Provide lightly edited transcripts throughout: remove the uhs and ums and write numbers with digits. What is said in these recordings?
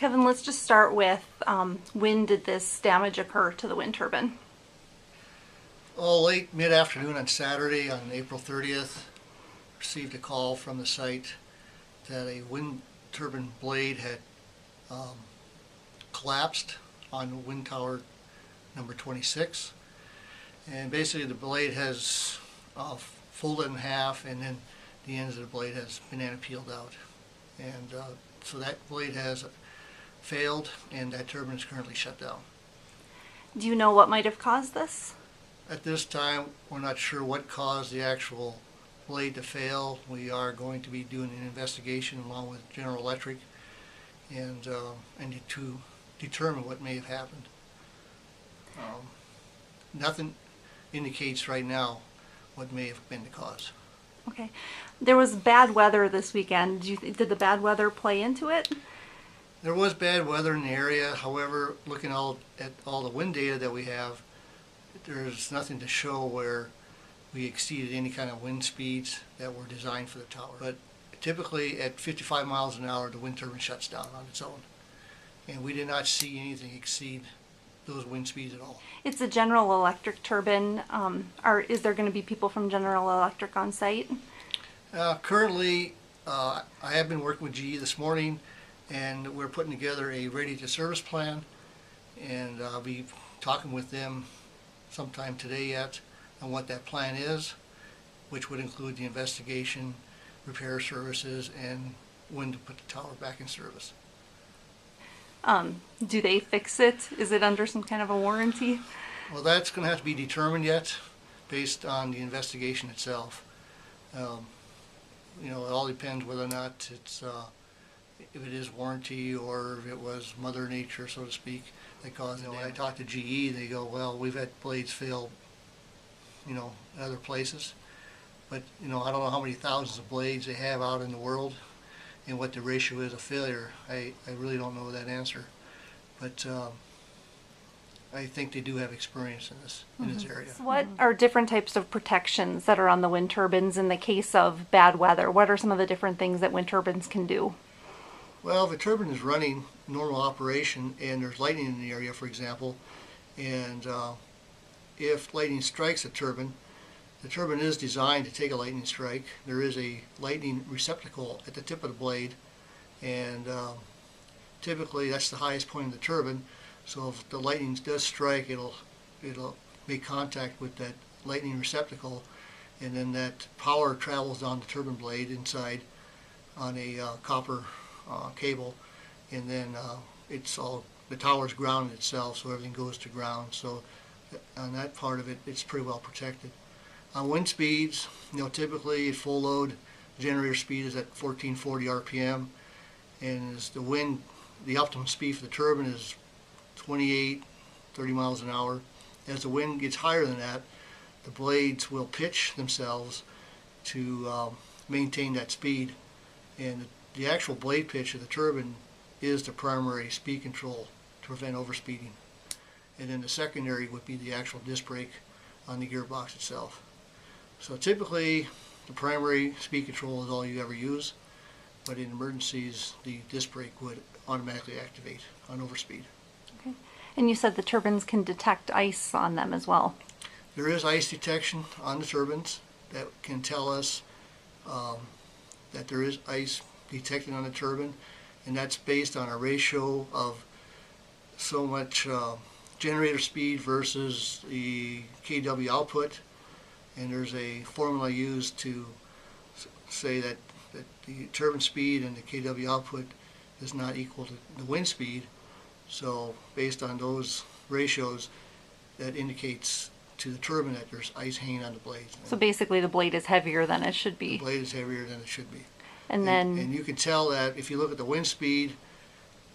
Kevin, let's just start with when did this damage occur to the wind turbine? Oh, late mid-afternoon on Saturday, on April 30th, received a call from the site that a wind turbine blade had collapsed on wind tower number 26. And basically the blade has folded in half, and then the ends of the blade has banana peeled out. And so that blade has failed, and that turbine is currently shut down. Do you know what might have caused this? At this time, we're not sure what caused the actual blade to fail. We are going to be doing an investigation along with General Electric and to determine what may have happened. Nothing indicates right now what may have been the cause. Okay. There was bad weather this weekend. Did the bad weather play into it? There was bad weather in the area. However, looking at all the wind data that we have, there's nothing to show where we exceeded any kind of wind speeds that were designed for the tower. But typically at 55 miles an hour, the wind turbine shuts down on its own. And we did not see anything exceed those wind speeds at all. It's a General Electric turbine. Is there going to be people from General Electric on site? Currently, I have been working with GE this morning, and we're putting together a ready-to-service plan, and I'll be talking with them sometime today yet on what that plan is, which would include the investigation, repair services, and when to put the tower back in service. Do they fix it? Is it under some kind of a warranty? Well, that's going to have to be determined yet based on the investigation itself. It all depends whether or not it's if it is warranty or if it was Mother Nature, so to speak, that caused it. When I talked to GE, they go, well, we've had blades fail, other places, but I don't know how many thousands of blades they have out in the world and what the ratio is of failure. I really don't know that answer, but I think they do have experience in this area. So what are different types of protections that are on the wind turbines in the case of bad weather? What are some of the different things that wind turbines can do? Well, if a turbine is running normal operation and there's lightning in the area, for example, and if lightning strikes the turbine is designed to take a lightning strike. There is a lightning receptacle at the tip of the blade, and typically that's the highest point of the turbine. So if the lightning does strike, it'll make contact with that lightning receptacle, and then that power travels down the turbine blade inside on a copper cable, and then the tower's grounded itself, so everything goes to ground. So on that part of it, it's pretty well protected. On wind speeds, typically at full load, generator speed is at 1440 RPM, and as the optimum speed for the turbine is 28, 30 miles an hour. As the wind gets higher than that, the blades will pitch themselves to maintain that speed, and the actual blade pitch of the turbine is the primary speed control to prevent overspeeding. And then the secondary would be the actual disc brake on the gearbox itself. So typically the primary speed control is all you ever use, but in emergencies the disc brake would automatically activate on overspeed. Okay. And you said the turbines can detect ice on them as well. There is ice detection on the turbines that can tell us that there is ice detected on the turbine, and that's based on a ratio of so much generator speed versus the kW output, and there's a formula used to say that the turbine speed and the kW output is not equal to the wind speed. So based on those ratios, that indicates to the turbine that there's ice hanging on the blades. So basically the blade is heavier than it should be. The blade is heavier than it should be. And you can tell that if you look at the wind speed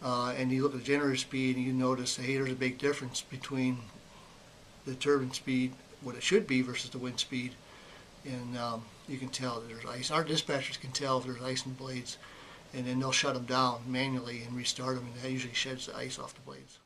and you look at the generator speed, and you notice, hey, there's a big difference between the turbine speed, what it should be, versus the wind speed, and you can tell that there's ice. Our dispatchers can tell if there's ice in the blades, and then they'll shut them down manually and restart them, and that usually sheds the ice off the blades.